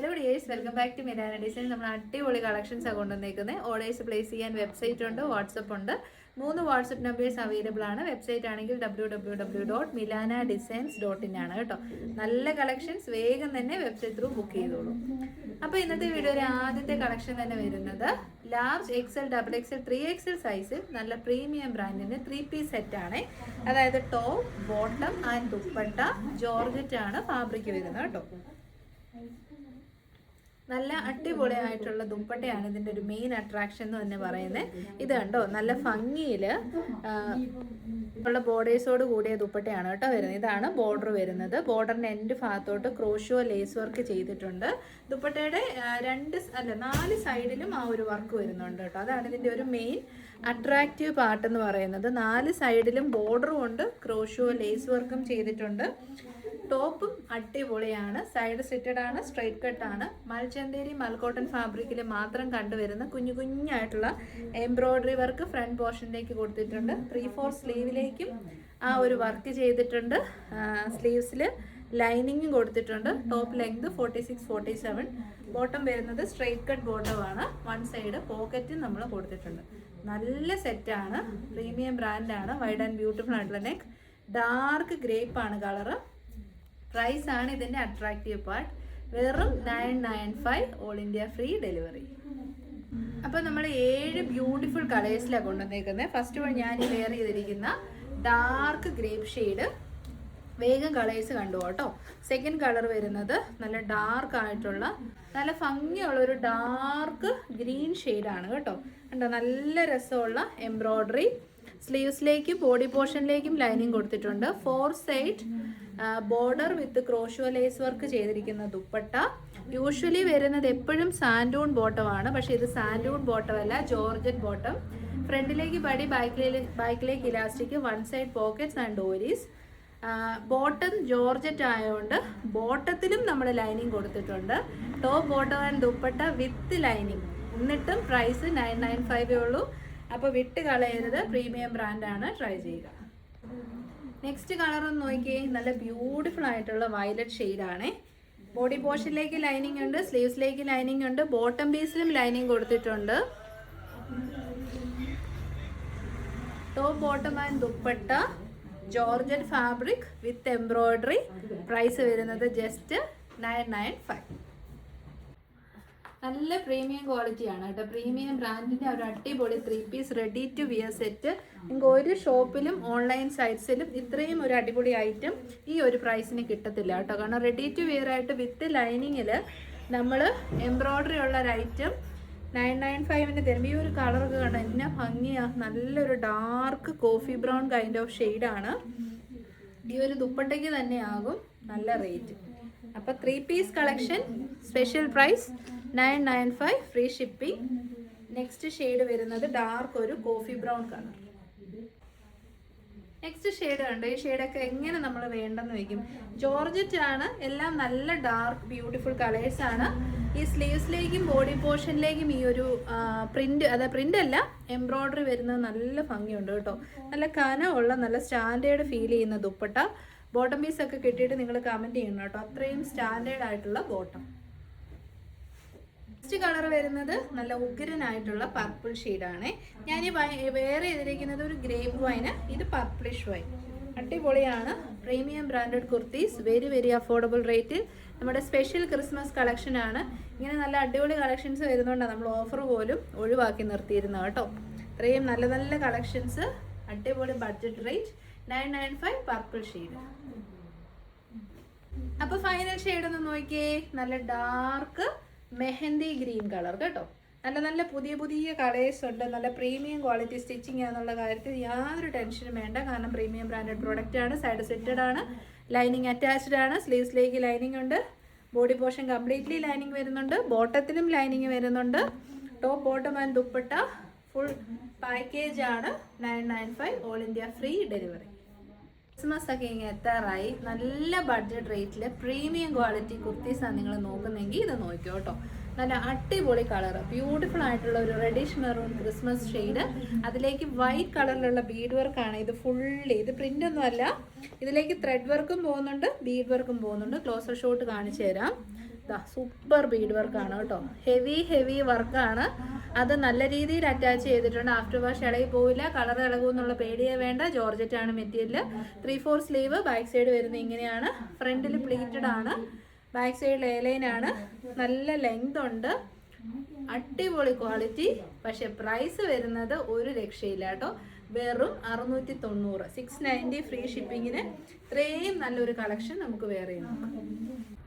Hello dears, welcome back to Milana design. നമ്മൾ അടിപൊളി collections ആണ് കൊണ്ടുവന്നേക്കുന്നത്. ഓർഡേഴ്സ് പ്ലേസ് ചെയ്യാൻ വെബ്സൈറ്റ് ഉണ്ട്, വാട്സപ്പ് ഉണ്ട്. 3 വാട്സപ്പ് നമ്പേഴ്സ് അവൈലബിൾ ആണ്. വെബ്സൈറ്റ് ആണെങ്കിൽ www.milanadesigns.in ആണ് കേട്ടോ. നല്ല കളക്ഷൻസ്, വേഗം തന്നെ വെബ്സൈറ്റ് ത്രൂ ബുക്ക് ചെയ്തോളൂ. അപ്പോൾ ഇന്നത്തെ വീഡിയോയിൽ ആദ്യത്തെ കളക്ഷൻ തന്നെ വരുന്നത് ലാർജ് XL, XXL, 3XL സൈസിൽ നല്ല പ്രീമിയം ബ്രാൻഡിൻ്റെ 3-piece സെറ്റ് ആണ്. അതായത് top, bottom and dupatta georgette ആണ് ഫാബ്രിക് വരുന്നത് കേട്ടോ. നല്ല അടിപൊളിയായിട്ടുള്ള ദുപ്പട്ടയാണ് ഇതിൻ്റെ ഒരു മെയിൻ അട്രാക്ഷൻ എന്ന് തന്നെ പറയുന്നത്. ഇത് കണ്ടോ, നല്ല ഭംഗിയിൽ ഉള്ള ബോർഡേഴ്സോട് കൂടിയ ദുപ്പട്ടയാണ് കേട്ടോ വരുന്നത്. ഇതാണ് ബോർഡർ വരുന്നത്. ബോർഡറിൻ്റെ എൻഡ് ഭാഗത്തോട്ട് ക്രോഷോ ലേസ് വർക്ക് ചെയ്തിട്ടുണ്ട്. ദുപ്പട്ടയുടെ 4 സൈഡിലും ആ ഒരു വർക്ക് വരുന്നുണ്ട് കേട്ടോ. അതാണ് ഇതിൻ്റെ ഒരു മെയിൻ അട്രാക്റ്റീവ് പാർട്ട് എന്ന് പറയുന്നത്. 4 സൈഡിലും ബോർഡറും ഉണ്ട്, ക്രോഷോ ലേസ് വർക്കും ചെയ്തിട്ടുണ്ട്. ടോപ്പും അടിപൊളിയാണ്, സൈഡ് സ്റ്റിറ്റഡ് ആണ്, സ്ട്രൈറ്റ് കട്ടാണ്. മൽച്ചന്തേരി മൽക്കോട്ടൺ ഫാബ്രിക്കിൽ മാത്രം കണ്ടുവരുന്ന കുഞ്ഞായിട്ടുള്ള എംബ്രോയ്ഡറി വർക്ക് ഫ്രണ്ട് പോർഷനിലേക്ക് കൊടുത്തിട്ടുണ്ട്. 3/4 സ്ലീവിലേക്കും ആ ഒരു വർക്ക് ചെയ്തിട്ടുണ്ട്. സ്ലീവ്സിൽ ലൈനിങ്ങും കൊടുത്തിട്ടുണ്ട്. Top length 46-47. ബോട്ടം വരുന്നത് സ്ട്രൈറ്റ് കട്ട് ബോട്ടമാണ്. 1 സൈഡ് പോക്കറ്റും നമ്മൾ കൊടുത്തിട്ടുണ്ട്. നല്ല സെറ്റാണ്, പ്രീമിയം ബ്രാൻഡാണ്. വൈഡ് ആൻഡ് ബ്യൂട്ടിഫുൾ ആയിട്ടുള്ള നെക്ക്, ഡാർക്ക് ഗ്രേപ്പ് ആണ് കളറ്. പ്രൈസ് ആണ് ഇതിൻ്റെ അട്രാക്റ്റീവ് പാർട്ട്. വെറും 995, ഓൾ ഇന്ത്യ ഫ്രീ ഡെലിവറി. അപ്പോൾ നമ്മൾ 7 ബ്യൂട്ടിഫുൾ കളേഴ്സിലാണ് കൊണ്ടുവന്നേക്കുന്നത്. ഫസ്റ്റ് വൺ ഞാൻ വെയർ ചെയ്തിരിക്കുന്ന ഡാർക്ക് ഗ്രേപ്പ് ഷെയ്ഡ്. വേഗം കളേഴ്സ് കണ്ടു കേട്ടോ. സെക്കൻഡ് കളർ വരുന്നത് നല്ല ഡാർക്ക് ആയിട്ടുള്ള നല്ല ഭംഗിയുള്ളൊരു ഡാർക്ക് ഗ്രീൻ ഷെയ്ഡാണ് കേട്ടോ. കണ്ടോ, നല്ല രസമുള്ള എംബ്രോയ്ഡറി. സ്ലീവ്സിലേക്കും ബോഡി പോർഷനിലേക്കും ലൈനിങ് കൊടുത്തിട്ടുണ്ട്. 4 side border with crochet lace work ചെയ്തിരിക്കുന്ന ദുപ്പട്ട. യൂഷ്വലി വരുന്നത് എപ്പോഴും സാൻഡൂൺ ബോട്ടമാണ്, പക്ഷേ ഇത് സാൻഡൂൺ ബോട്ടം അല്ല, ജോർജറ്റ് ബോട്ടം. ഫ്രണ്ടിലേക്ക് പടി, ബാക്കിലേക്ക് elastic, 1 side pockets and doris. Bottom georgette ആയതുകൊണ്ട് ബോട്ടത്തിലും നമ്മൾ ലൈനിങ് കൊടുത്തിട്ടുണ്ട്. Top, bottom and dupatta with lining. എന്നിട്ടും പ്രൈസ് 995 ഉള്ളൂ. അപ്പോൾ വിട്ട് കളയരുത്, പ്രീമിയം ബ്രാൻഡാണ്, ട്രൈ ചെയ്യുക. നെക്സ്റ്റ് കളർ ഒന്ന് നോക്കിയേ, നല്ല ബ്യൂട്ടിഫുൾ ആയിട്ടുള്ള വയലറ്റ് ഷെയ്ഡാണേ. ബോഡി പോർഷനിലേക്ക് ലൈനിങ് ഉണ്ട്, സ്ലീവ്സിലേക്ക് ലൈനിങ് ഉണ്ട്, ബോട്ടം പീസിലും ലൈനിങ് കൊടുത്തിട്ടുണ്ട്. Top, bottom and dupatta georgette fabric with embroidery. Price വരുന്നത് ജസ്റ്റ് 995. നല്ല പ്രീമിയം ക്വാളിറ്റിയാണ് കേട്ടോ. പ്രീമിയം ബ്രാൻഡിൻ്റെ ഒരു അടിപൊളി 3-piece ready to wear set. നിങ്ങൾക്ക് ഒരു ഷോപ്പിലും ഓൺലൈൻ സൈറ്റ്സിലും ഇത്രയും ഒരു അടിപൊളി ഐറ്റം ഈ ഒരു പ്രൈസിന് കിട്ടത്തില്ല കേട്ടോ. കാരണം റെഡി ടു വിയർ ആയിട്ട് വിത്ത് ലൈനിങ്ങിൽ നമ്മൾ എംബ്രോയ്ഡറി ഉള്ള ഒരു ഐറ്റം 995 തരുമ്പോൾ ഈ ഒരു കളറൊക്കെ കണ്ടോ എന്നാ ഭംഗിയാണ്. നല്ലൊരു dark coffee brown kind of ഷെയ്ഡാണ്. ഈ ഒരു ദുപ്പട്ടയ്ക്ക് തന്നെ ആകും നല്ല റേറ്റ്. അപ്പോൾ 3-piece collection, special price 995, free shipping. Next shade വരുന്നത് ഡാർക്ക് ഒരു coffee brown colour. Next shade കണ്ടോ, ഈ ഷെയ്ഡൊക്കെ എങ്ങനെ നമ്മൾ വേണ്ടെന്ന് വയ്ക്കും. ജോർജറ്റ് ആണ്, എല്ലാം നല്ല ഡാർക്ക് ബ്യൂട്ടിഫുൾ കളേഴ്സ് ആണ്. ഈ സ്ലീവ്സിലേക്കും ബോഡി പോർഷനിലേക്കും ഈ ഒരു പ്രിന്റ്, അതായത് പ്രിന്റ് അല്ല, എംബ്രോയ്ഡറി വരുന്നത് നല്ല ഭംഗിയുണ്ട് കേട്ടോ. നല്ല കനമുള്ള നല്ല സ്റ്റാൻഡേർഡ് ഫീൽ ചെയ്യുന്ന ദുപ്പട്ട. ബോട്ടം പീസ് ഒക്കെ കിട്ടിയിട്ട് നിങ്ങൾ കമൻറ്റ് ചെയ്യണം കേട്ടോ, അത്രയും സ്റ്റാൻഡേർഡ് ആയിട്ടുള്ള ബോട്ടം. നെക്സ്റ്റ് കളർ വരുന്നത് നല്ല ഉഗ്രനായിട്ടുള്ള പർപ്പിൾ ഷെയ്ഡാണ്. ഞാൻ വേറെ ചെയ്തിരിക്കുന്നത് ഒരു ഗ്രേപ്പ് വൈന്, ഇത് പർപ്പിളിഷ് വൈൻ. അടിപൊളിയാണ്. Premium branded kurtis, very affordable റേറ്റിൽ. നമ്മുടെ സ്പെഷ്യൽ ക്രിസ്മസ് കളക്ഷൻ ആണ്. ഇങ്ങനെ നല്ല അടിപൊളി കളക്ഷൻസ് വരുന്നതുകൊണ്ടാണ് നമ്മൾ ഓഫർ പോലും ഒഴിവാക്കി നിർത്തിയിരുന്നത് കേട്ടോ. ഇത്രയും നല്ല കളക്ഷൻസ്, അടിപൊളി ബഡ്ജറ്റ് റേറ്റ് 995, പർപ്പിൾ ഷെയ്ഡ്. അപ്പോൾ ഫൈനൽ ഷെയ്ഡ് ഒന്ന് നോക്കിയേ, നല്ല ഡാർക്ക് മെഹന്തി ഗ്രീൻ കളർ കേട്ടോ. നല്ല പുതിയ കളേഴ്സ് ഉണ്ട്. നല്ല പ്രീമിയം ക്വാളിറ്റി സ്റ്റിച്ചിങ് ആണെന്നുള്ള കാര്യത്തിൽ യാതൊരു ടെൻഷനും വേണ്ട. കാരണം പ്രീമിയം ബ്രാൻഡഡ് പ്രോഡക്റ്റ് ആണ്. സൈഡ് സെറ്റഡ് ആണ്, ലൈനിങ് അറ്റാച്ച്ഡ് ആണ്. സ്ലീവ്സിലേക്ക് ലൈനിങ് ഉണ്ട്, ബോഡി പോർഷൻ കംപ്ലീറ്റ്ലി ലൈനിങ് വരുന്നുണ്ട്, ബോട്ടത്തിലും ലൈനിങ് വരുന്നുണ്ട്. Top, bottom and dupatta full package ആണ്. 995, all India free delivery. Christmas ഒക്കെ ഇങ്ങനെ എത്താറായി. നല്ല ബഡ്ജറ്റ് റേറ്റിൽ പ്രീമിയം ക്വാളിറ്റി കുർത്തീസാണ് നിങ്ങൾ നോക്കുന്നെങ്കിൽ ഇത് നോക്കിയോ കേട്ടോ. നല്ല അടിപൊളി കളർ, ബ്യൂട്ടിഫുൾ ആയിട്ടുള്ള ഒരു റെഡിഷ് മെറൂൺ ക്രിസ്മസ് ഷെയ്ഡ്. അതിലേക്ക് വൈറ്റ് കളറിലുള്ള ബീഡ് വർക്കാണ്. ഇത് ഫുള്ളി, ഇത് പ്രിന്റ് ഒന്നും അല്ല, ഇതിലേക്ക് ത്രെഡ് വർക്കും പോകുന്നുണ്ട്, ബീഡ് വർക്കും പോകുന്നുണ്ട്. ക്ലോസർ ഷോട്ട് കാണിച്ചു തരാം. സൂപ്പർ ബീഡ് വർക്കാണ് കേട്ടോ. ഹെവി വർക്കാണ്. അത് നല്ല രീതിയിൽ അറ്റാച്ച് ചെയ്തിട്ടുണ്ട്. ആഫ്റ്റർ വാഷ് ഇളകി പോവില്ല, കളർ ഇളകുമെന്നുള്ള പേടിയേ വേണ്ട. ജോർജറ്റ് ആണ് മെറ്റീരിയൽ. 3/4 സ്ലീവ്. ബാക്ക് സൈഡ് വരുന്നത് ഇങ്ങനെയാണ്. ഫ്രണ്ടിൽ പ്ലീറ്റഡ് ആണ്, ബാക്ക് സൈഡിൽ എയർലൈൻ ആണ്. നല്ല ലെങ്ത് ഉണ്ട്. അടിപൊളി ക്വാളിറ്റി. പക്ഷെ പ്രൈസ് വരുന്നത് ഒരു രക്ഷയില്ല കേട്ടോ. വെറും 690, 690 ഫ്രീ ഷിപ്പിങ്ങിന്. ഇത്രയും നല്ലൊരു കളക്ഷൻ നമുക്ക് വേറെ നോക്കാം.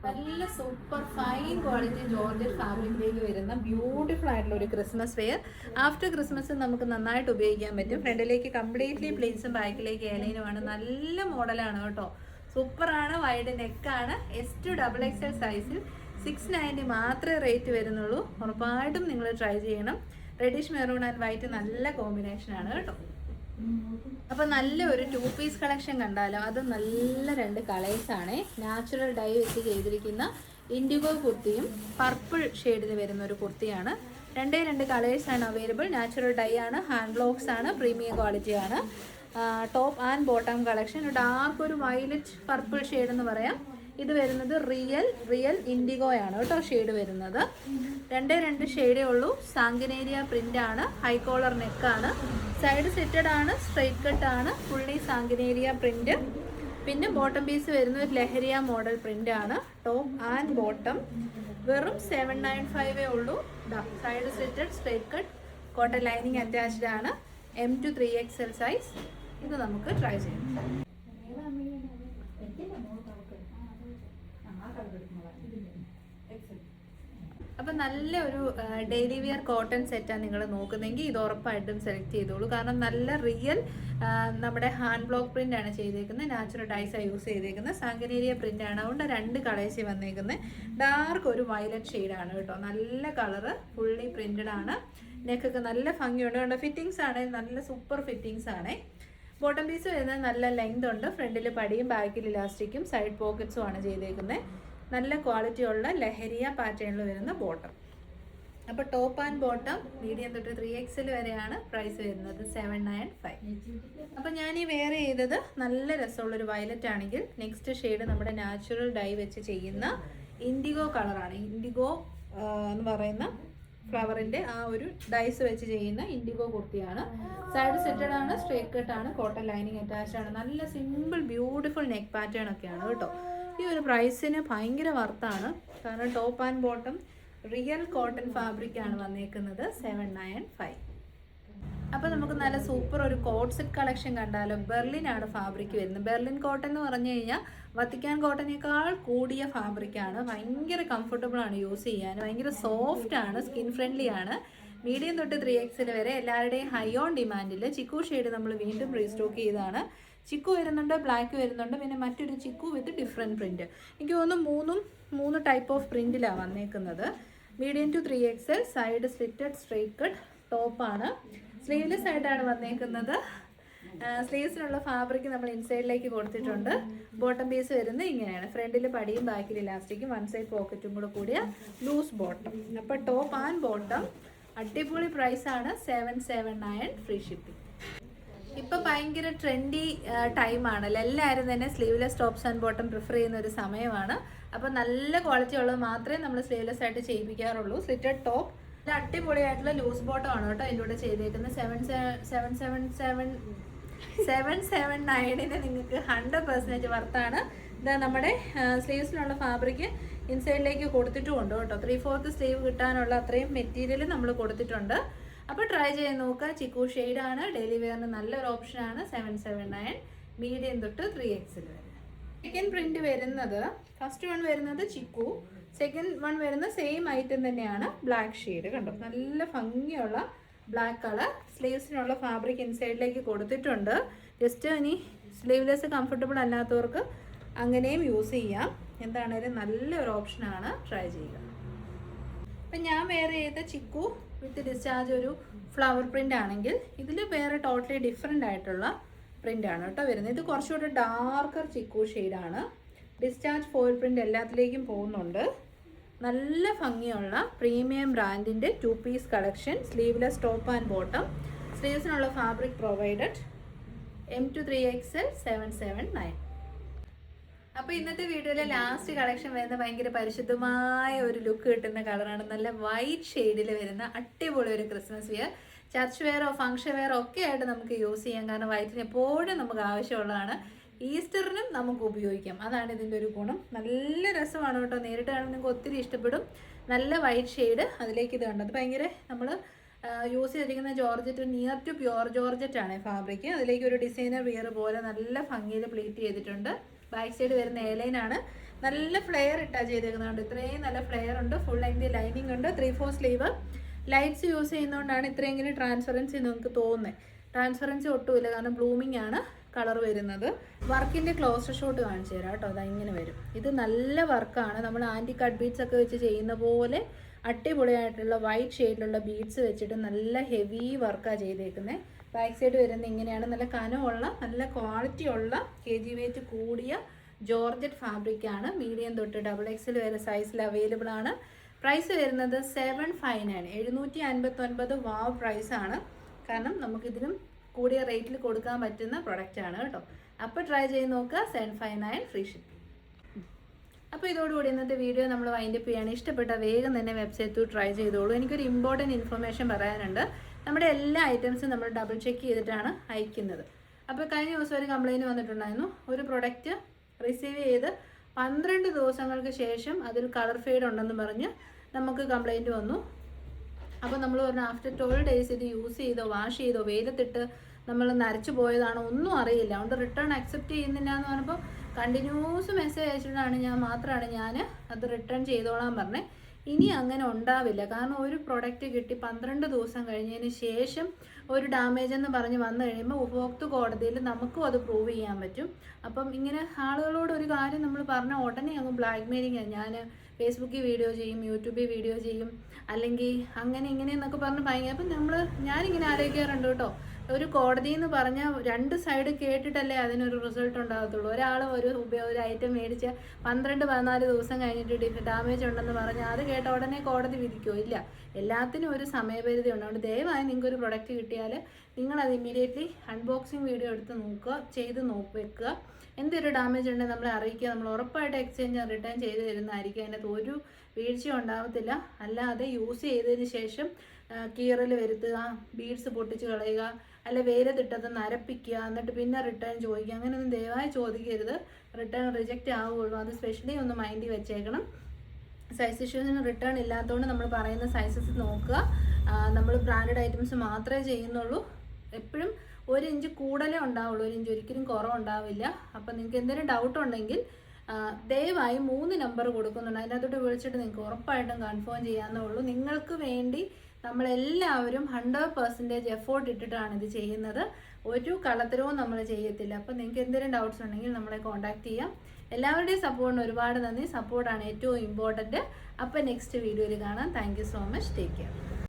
നല്ല സൂപ്പർ ഫൈൻ ക്വാളിറ്റി ജോർജറ്റ് ഫാബ്രിക്കിലേക്ക് വരുന്ന ബ്യൂട്ടിഫുൾ ആയിട്ടുള്ള ഒരു ക്രിസ്മസ് വെയർ. ആഫ്റ്റർ ക്രിസ്മസ് നമുക്ക് നന്നായിട്ട് ഉപയോഗിക്കാൻ പറ്റും. ഫ്രണ്ടിലേക്ക് കംപ്ലീറ്റ്ലി പ്ലേറ്റ്സും ബാക്കിലേക്ക് എയർലൈനുമാണ്. നല്ല മോഡലാണ് കേട്ടോ. സൂപ്പറാണ്. വൈഡ് നെക്കാണ്. S2XXL സൈസിൽ 690 മാത്രമേ റേറ്റ് വരുന്നുള്ളൂ. ഉറപ്പായിട്ടും നിങ്ങൾ ട്രൈ ചെയ്യണം. റെഡിഷ് മെറൂൺ ആൻഡ് വൈറ്റ് നല്ല കോമ്പിനേഷനാണ് കേട്ടോ. അപ്പോൾ നല്ല ഒരു 2 പീസ് കളക്ഷൻ കണ്ടാലോ. അത് നല്ല 2 കളേഴ്സാണ്. നാച്ചുറൽ ഡൈ വെച്ച് ചെയ്തിരിക്കുന്ന ഇൻഡിഗോ കുർത്തിയും പർപ്പിൾ ഷെയ്ഡിൽ വരുന്ന ഒരു കുർത്തിയാണ്. 2 കളേഴ്സാണ് അവൈലബിൾ. നാച്ചുറൽ ഡൈ ആണ്, ഹാൻഡ് ബ്ലോക്സ് ആണ്, പ്രീമിയം ക്വാളിറ്റി ആണ്. Top and bottom collection. Dark ഒരു വയലറ്റ് പർപ്പിൾ ഷെയ്ഡ് എന്ന് പറയാം. ഇത് വരുന്നത് റിയൽ ഇൻഡിഗോയാണ് കേട്ടോ ഷെയ്ഡ് വരുന്നത്. 2 ഷെയ്ഡേ ഉള്ളൂ. സാങ്കനേരിയ പ്രിന്റ് ആണ്. ഹൈ കോളർ നെക്കാണ്. സൈഡ് സെറ്റഡ് ആണ്. സ്ട്രൈറ്റ് കട്ട് ആണ്. Fully Sanganeri print. പിന്നെ ബോട്ടം പീസ് വരുന്നത് ഒരു ലഹരിയ മോഡൽ പ്രിന്റ് ആണ്. ടോപ്പ് ആൻഡ് ബോട്ടം വെറും 795 ഉള്ളൂ. സൈഡ് സെറ്റഡ് straight cut cotton lining attached ആണ്. M to 3XL size. ഇത് നമുക്ക് ട്രൈ ചെയ്യാം. അപ്പം നല്ല ഒരു ഡെയിലി വിയർ കോട്ടൺ സെറ്റാണ് നിങ്ങൾ നോക്കുന്നതെങ്കിൽ ഇത് ഉറപ്പായിട്ടും സെലക്ട് ചെയ്തോളൂ. കാരണം നല്ല റിയൽ നമ്മുടെ ഹാൻഡ് ബ്ലോക്ക് പ്രിന്റ് ആണ് ചെയ്തേക്കുന്നത്. നാച്ചുറൽ ഡൈസാണ് യൂസ് ചെയ്തേക്കുന്നത്. സാങ്കനേരിയ പ്രിന്റ് ആണ്. അതുകൊണ്ട് 2 കളേഴ്സ് വന്നേക്കുന്നത്. ഡാർക്ക് ഒരു വയലറ്റ് ഷെയ്ഡാണ് കേട്ടോ. നല്ല കളറ്. ഫുള്ളി പ്രിന്റഡ് ആണ്. നെക്കൊക്കെ നല്ല ഭംഗിയുണ്ട്. കണ്ടോ ഫിറ്റിങ്സ് ആണ്. നല്ല സൂപ്പർ ഫിറ്റിങ്സ് ആണ്. ബോട്ടം പീസ് വരുന്നത് നല്ല ലെങ്ത് ഉണ്ട്. ഫ്രണ്ടിൽ പടിയും ബാക്കിൽ ഇലാസ്റ്റിക്കും സൈഡ് പോക്കറ്റ്സും ആണ് ചെയ്തേക്കുന്നത്. നല്ല ക്വാളിറ്റി ഉള്ള ലഹരിയ പാറ്റേണിൽ വരുന്ന ബോട്ടം. അപ്പോൾ ടോപ്പ് ആൻഡ് ബോട്ടം മീഡിയം തൊട്ട് 3XL വരെയാണ് പ്രൈസ് വരുന്നത്. 795. അപ്പോൾ ഞാൻ ഈ വെയർ ചെയ്തത് നല്ല രസമുള്ളൊരു വയലറ്റ് ആണെങ്കിൽ നെക്സ്റ്റ് ഷെയ്ഡ് നമ്മുടെ നാച്ചുറൽ ഡൈ വെച്ച് ചെയ്യുന്ന ഇൻഡിഗോ കളറാണ്. ഇൻഡിഗോ എന്ന് പറയുന്ന ഫ്ലവറിൻ്റെ ആ ഒരു ഡൈസ് വെച്ച് ചെയ്യുന്ന ഇൻഡിഗോ കുർത്തിയാണ്. സൈഡ് സെറ്റഡ് ആണ്. സ്ട്രേറ്റ് കട്ട് ആണ്. കോട്ടൺ ലൈനിങ് അറ്റാച്ച്ഡ് ആണ്. നല്ല സിമ്പിൾ ബ്യൂട്ടിഫുൾ നെക്ക് പാറ്റേൺ ഒക്കെയാണ് കേട്ടോ. ഈ ഒരു പ്രൈസിന് ഭയങ്കര വർത്താണ്. കാരണം top and bottom real cotton ഫാബ്രിക്കാണ് വന്നേക്കുന്നത്. 795. അപ്പോൾ നമുക്ക് നല്ല സൂപ്പർ ഒരു കോട്ട് സെറ്റ് കളക്ഷൻ കണ്ടാലോ. ബെർലിനാണ് ഫാബ്രിക് വരുന്നത്. ബെർലിൻ കോട്ടൺ എന്ന് പറഞ്ഞു കഴിഞ്ഞാൽ വത്തിക്കാൻ കോട്ടനേക്കാൾ കൂടിയ ഫാബ്രിക്കാണ്. ഭയങ്കര കംഫർട്ടബിൾ ആണ് യൂസ് ചെയ്യാൻ. ഭയങ്കര സോഫ്റ്റ് ആണ്. സ്കിൻ ഫ്രണ്ട്ലി ആണ്. മീഡിയം തൊട്ട് 3XL വരെ എല്ലാവരുടെയും ഹൈ ഓൺ ഡിമാൻഡിൽ ചിക്കു ഷെയ്ഡ് നമ്മൾ വീണ്ടും റീസ്റ്റോക്ക് ചെയ്തതാണ്. ചിക്കു വരുന്നുണ്ട്, ബ്ലാക്ക് വരുന്നുണ്ട്, പിന്നെ മറ്റൊരു ചിക്കു വിത്ത് ഡിഫറെൻറ്റ് പ്രിൻറ്റ്. എനിക്ക് തോന്നുന്നു 3 ടൈപ്പ് ഓഫ് പ്രിൻറ്റിലാണ് വന്നേക്കുന്നത്. Medium to 3XL. Side slitted straight cut ടോപ്പാണ്. സ്ലീവ്ലെസ് ആയിട്ടാണ് വന്നേക്കുന്നത്. സ്ലീവ്സിനുള്ള ഫാബ്രിക് നമ്മൾ ഇൻസൈഡിലേക്ക് കൊടുത്തിട്ടുണ്ട്. ബോട്ടം പീസ് വരുന്നത് ഇങ്ങനെയാണ്. ഫ്രണ്ടിൽ പടിയും ബാക്കിൽ ഇലാസ്റ്റിക്കും 1 സൈഡ് പോക്കറ്റും കൂടെ കൂടിയ ലൂസ് ബോട്ടം. അപ്പോൾ ടോപ്പ് ആൻഡ് ബോട്ടം അടിപൊളി പ്രൈസാണ്. 779 ഫ്രീ ഷിപ്പിംഗ്. ഇപ്പം ഭയങ്കര ട്രെൻഡി ടൈമാണല്ലോ. എല്ലാവരും തന്നെ sleeveless tops and bottom prefer ചെയ്യുന്ന ഒരു സമയമാണ്. അപ്പോൾ നല്ല ക്വാളിറ്റി ഉള്ളത് മാത്രമേ നമ്മൾ സ്ലീവ്ലെസ് ആയിട്ട് ചെയ്യിപ്പിക്കാറുള്ളൂ. സ്ലിറ്റഡ് ടോപ്പ് അടിപൊളിയായിട്ടുള്ള ലൂസ് ബോട്ടം ആണ് കേട്ടോ ഇതിൻ്റെ കൂടെ ചെയ്തേക്കുന്നത്. 779 നിങ്ങൾക്ക് 100% വർത്താണ്. ഇതാ നമ്മുടെ സ്ലീവ്സിനുള്ള ഫാബ്രിക് ഇൻസൈഡിലേക്ക് കൊടുത്തിട്ടുമുണ്ട് കേട്ടോ. 3/4 സ്ലീവ് കിട്ടാനുള്ള അത്രയും മെറ്റീരിയൽ നമ്മൾ കൊടുത്തിട്ടുണ്ട്. അപ്പോൾ ട്രൈ ചെയ്ത് നോക്കുക. ചിക്കു ഷെയ്ഡാണ്. ഡെയിലി വെയറിന് നല്ലൊരു ഓപ്ഷനാണ്. 779 മീഡിയം തൊട്ട് 3XL വരെ. സെക്കൻഡ് പ്രിന്റ് വരുന്നത് ഫസ്റ്റ് വൺ വരുന്നത് ചിക്കു. സെക്കൻഡ് വൺ വരുന്ന സെയിം ഐറ്റം തന്നെയാണ്. ബ്ലാക്ക് ഷെയ്ഡ് കണ്ടോ. നല്ല ഭംഗിയുള്ള ബ്ലാക്ക് കളർ. സ്ലീവ്സിനുള്ള ഫാബ്രിക് ഇൻസൈഡിലേക്ക് കൊടുത്തിട്ടുണ്ട്. ജസ്റ്റ് ഇനി സ്ലീവ്ലെസ് കംഫർട്ടബിൾ അല്ലാത്തവർക്ക് അങ്ങനെയും യൂസ് ചെയ്യാം. എന്താണേലും നല്ലൊരു ഓപ്ഷനാണ്. ട്രൈ ചെയ്യുക. അപ്പം ഞാൻ വേറെ ചെയ്ത ചിക്കു വിത്ത് ഡിസ്ചാർജ് ഒരു ഫ്ലവർ പ്രിൻ്റ് ആണെങ്കിൽ ഇതിൽ വേറെ ടോട്ടലി ഡിഫറെൻ്റ് ആയിട്ടുള്ള പ്രിൻ്റാണ് കേട്ടോ വരുന്നത്. ഇത് കുറച്ചുകൂടി ഡാർക്കർ ചിക്കു ഷെയ്ഡാണ്. ഡിസ്ചാർജ് ഫോയിൽ പ്രിൻ്റ് എല്ലാത്തിലേക്കും പോകുന്നുണ്ട്. നല്ല ഭംഗിയുള്ള പ്രീമിയം ബ്രാൻഡിൻ്റെ 2 piece collection. Sleeveless top and bottom. സ്ലീവ്സിനുള്ള fabric provided. M to 3XL 779. അപ്പോൾ ഇന്നത്തെ വീഡിയോയിലെ ലാസ്റ്റ് കളക്ഷൻ വരുന്ന ഭയങ്കര പരിശുദ്ധമായ ഒരു ലുക്ക് കിട്ടുന്ന കളറാണ്. നല്ല വൈറ്റ് ഷെയ്ഡിൽ വരുന്ന അടിപൊളി ഒരു ക്രിസ്മസ് വെയർ, ചർച്ച് വെയറോ ഫംഗ്ഷൻ വെയറോ ഒക്കെ ആയിട്ട് നമുക്ക് യൂസ് ചെയ്യാം. കാരണം വൈറ്റിന് എപ്പോഴും നമുക്ക് ആവശ്യമുള്ളതാണ്. ഈസ്റ്ററിനും നമുക്ക് ഉപയോഗിക്കാം. അതാണ് ഇതിൻ്റെ ഒരു ഗുണം. നല്ല രസമാണ് കേട്ടോ, നേരിട്ട് കാണുമ്പോൾ നിങ്ങൾക്ക് ഒത്തിരി ഇഷ്ടപ്പെടും. നല്ല വൈറ്റ് ഷെയ്ഡ്, അതിലേക്ക് ഇത് കണ്ടത് ഭയങ്കര നമ്മൾ യൂസ് ചെയ്തിരിക്കുന്ന georgette near to pure georgette ആണ് ഫാബ്രിക്. അതിലേക്ക് ഒരു ഡിസൈനർ വിയർ പോലെ നല്ല ഭംഗിയിൽ പ്ലീറ്റ് ചെയ്തിട്ടുണ്ട്. ബാക്ക് സൈഡ് വരുന്ന എയർലൈനാണ്. നല്ല ഫ്ലെയർ ഇട്ടാ ചെയ്തേക്കുന്നുണ്ട്. ഇത്രയും നല്ല ഫ്ലെയർ ഉണ്ട്. ഫുൾ ലെങ്ത് ലൈനിങ് ഉണ്ട്. 3/4 സ്ലീവ്. ലൈറ്റ്സ് യൂസ് ചെയ്യുന്നതുകൊണ്ടാണ് ഇത്രയെങ്കിലും ട്രാൻസ്പെറൻസി നിങ്ങൾക്ക് തോന്നുന്നത്. ട്രാൻസ്പെറൻസി ഒട്ടുമില്ല, കാരണം ബ്ലൂമിംഗ് ആണ് കളർ വരുന്നത്. വർക്കിൻ്റെ ക്ലോസർ ഷോട്ട് കാണിച്ചു തരാം കേട്ടോ. അത് ഇങ്ങനെ വരും. ഇത് നല്ല വർക്കാണ്. നമ്മൾ ആൻറ്റി കട്ട് ബീഡ്സ് ഒക്കെ വെച്ച് ചെയ്യുന്ന പോലെ അടിപൊളിയായിട്ടുള്ള വൈറ്റ് ഷെയ്ഡിലുള്ള ബീഡ്സ് വെച്ചിട്ട് നല്ല ഹെവി വർക്കാണ് ചെയ്തേക്കുന്നത്. ബാക്ക് സൈഡ് വരുന്നത് ഇങ്ങനെയാണ്. നല്ല കനമുള്ള നല്ല ക്വാളിറ്റി ഉള്ള kg വെയിറ്റ് കൂടിയ ജോർജറ്റ് ഫാബ്രിക്കാണ്. മീഡിയം തൊട്ട് XXL വരെ സൈസിൽ അവൈലബിൾ ആണ്. പ്രൈസ് വരുന്നത് 759, 759 വാവ് പ്രൈസാണ്. കാരണം നമുക്കിതിനും കൂടിയ റേറ്റിൽ കൊടുക്കാൻ പറ്റുന്ന പ്രൊഡക്റ്റാണ് കേട്ടോ. അപ്പോൾ ട്രൈ ചെയ്ത് നോക്കുക. 759 ഫ്രീ ഷിപ്പിംഗ്. അപ്പോൾ ഇതോടുകൂടി ഇന്നത്തെ വീഡിയോ നമ്മൾ വൈൻഡപ്പ് ചെയ്യാണ്. ഇഷ്ടപ്പെട്ട വേഗം തന്നെ വെബ്സൈറ്റ് ട്രൈ ചെയ്തോളൂ. എനിക്കൊരു ഇമ്പോർട്ടൻറ്റ് ഇൻഫർമേഷൻ പറയാനുണ്ട്. നമ്മുടെ എല്ലാ ഐറ്റംസും നമ്മൾ ഡബിൾ ചെക്ക് ചെയ്തിട്ടാണ് അയക്കുന്നത്. അപ്പോൾ കഴിഞ്ഞ ദിവസം ഒരു കംപ്ലയിൻറ്റ് വന്നിട്ടുണ്ടായിരുന്നു. ഒരു പ്രൊഡക്റ്റ് റിസീവ് ചെയ്ത് 12 ദിവസങ്ങൾക്ക് ശേഷം അതിൽ കളർ ഫെയ്ഡ് ഉണ്ടെന്ന് പറഞ്ഞ് നമുക്ക് കംപ്ലയിൻറ്റ് വന്നു. അപ്പോൾ നമ്മൾ പറഞ്ഞു ആഫ്റ്റർ 12 ഡേയ്സ് ഇത് യൂസ് ചെയ്തോ വാഷ് ചെയ്തോ വെയിലത്തിട്ട് നമ്മൾ നരച്ചു പോയതാണോ ഒന്നും അറിയില്ല. അതുകൊണ്ട് റിട്ടേൺ അക്സെപ്റ്റ് ചെയ്യുന്നില്ല എന്ന് പറഞ്ഞപ്പോൾ കണ്ടിന്യൂസ് മെസ്സേജ് അയച്ചിട്ടാണ് ഞാൻ അത് റിട്ടേൺ ചെയ്തോളാൻ പറഞ്ഞത്. ഇനി അങ്ങനെ ഉണ്ടാവില്ല. കാരണം ഒരു പ്രൊഡക്റ്റ് കിട്ടി 12 ദിവസം കഴിഞ്ഞതിന് ശേഷം ഒരു ഡാമേജ് എന്ന് പറഞ്ഞ് വന്നു കഴിയുമ്പോൾ ഉപഭോക്തൃ കോടതിയിൽ നമുക്കും അത് പ്രൂവ് ചെയ്യാൻ പറ്റും. അപ്പം ഇങ്ങനെ ആളുകളോട് ഒരു കാര്യം നമ്മൾ പറഞ്ഞാൽ ഉടനെ അങ്ങ് ബ്ലാക്ക് മെയിലിംഗ്. ഞാൻ ഫേസ്ബുക്കിൽ വീഡിയോ ചെയ്യും, യൂട്യൂബിൽ വീഡിയോ ചെയ്യും, അല്ലെങ്കിൽ അങ്ങനെ ഇങ്ങനെ എന്നൊക്കെ പറഞ്ഞ് ഭയങ്കര. അപ്പം ഞാനിങ്ങനെ ആലോചിക്കാറുണ്ട് കേട്ടോ, ഒരു കോടതി എന്ന് പറഞ്ഞാൽ 2 സൈഡ് കേട്ടിട്ടല്ലേ അതിനൊരു റിസൾട്ട് ഉണ്ടാകത്തുള്ളൂ. ഒരാൾ ഒരു ഐറ്റം മേടിച്ച് 12-14 ദിവസം കഴിഞ്ഞിട്ട് ഡാമേജ് ഉണ്ടെന്ന് പറഞ്ഞാൽ അത് കേട്ട ഉടനെ കോടതി വിധിക്കുമോ? ഇല്ല. എല്ലാത്തിനും ഒരു സമയപരിധി ഉണ്ട്. അതുകൊണ്ട് ദയവായി നിങ്ങൾക്ക് ഒരു പ്രൊഡക്റ്റ് കിട്ടിയാൽ നിങ്ങളത് ഇമ്മീഡിയറ്റ്ലി അൺബോക്സിങ് വീഡിയോ എടുത്ത് ചെയ്ത് വെക്കുക. എന്തൊരു ഡാമേജ് ഉണ്ടെങ്കിൽ നമ്മളെ അറിയിക്കുക. നമ്മൾ ഉറപ്പായിട്ട് എക്സ്ചേഞ്ച് റിട്ടേൺ ചെയ്ത് തരുന്നതായിരിക്കും. അതിനകത്ത് ഒരു വീഴ്ചയും ഉണ്ടാകത്തില്ല. അല്ലാതെ യൂസ് ചെയ്തതിന് ശേഷം കീറൽ വരുത്തുക, ബീഡ്സ് പൊട്ടിച്ച് കളയുക, അല്ല വെയിലത്തിട്ടത് നരപ്പിക്കുക, എന്നിട്ട് പിന്നെ റിട്ടേൺ ചോദിക്കുക, അങ്ങനെയൊന്നും ദയവായി ചോദിക്കരുത്. റിട്ടേൺ റിജക്റ്റ് ആവുകയുള്ളൂ. അത് സ്പെഷ്യലി ഒന്ന് മൈൻഡിൽ വെച്ചേക്കണം. സൈസ് ഇഷ്യൂസിന് റിട്ടേൺ ഇല്ലാത്തതുകൊണ്ട് നമ്മൾ പറയുന്ന സൈസസ് നോക്കുക. നമ്മൾ ബ്രാൻഡഡ് ഐറ്റംസ് മാത്രമേ ചെയ്യുന്നുള്ളൂ. എപ്പോഴും 1 ഇഞ്ച് കൂടുതലേ ഉണ്ടാവുള്ളൂ. 1 ഇഞ്ച് ഒരിക്കലും കുറവുണ്ടാവില്ല. അപ്പം നിങ്ങൾക്ക് എന്തെങ്കിലും ഡൗട്ട് ഉണ്ടെങ്കിൽ ദയവായി 3 നമ്പർ കൊടുക്കുന്നുണ്ട്. അതിനകത്തോട്ട് വിളിച്ചിട്ട് നിങ്ങൾക്ക് ഉറപ്പായിട്ടും കൺഫേം ചെയ്യാവുന്നേ ഉള്ളൂ. നിങ്ങൾക്ക് വേണ്ടി നമ്മളെല്ലാവരും 100% എഫോർട്ട് ഇട്ടിട്ടാണ് ഇത് ചെയ്യുന്നത്. ഒരു കളത്തരവും നമ്മൾ ചെയ്യത്തില്ല. അപ്പം നിങ്ങൾക്ക് എന്തെങ്കിലും ഡൗട്ട്സ് ഉണ്ടെങ്കിൽ നമ്മളെ കോൺടാക്ട് ചെയ്യാം. എല്ലാവരുടെയും സപ്പോർട്ടിന് ഒരുപാട് നന്ദി. സപ്പോർട്ടാണ് ഏറ്റവും ഇമ്പോർട്ടൻറ്റ്. അപ്പം നെക്സ്റ്റ് വീഡിയോയിൽ കാണാം. Thank you so much. Take care.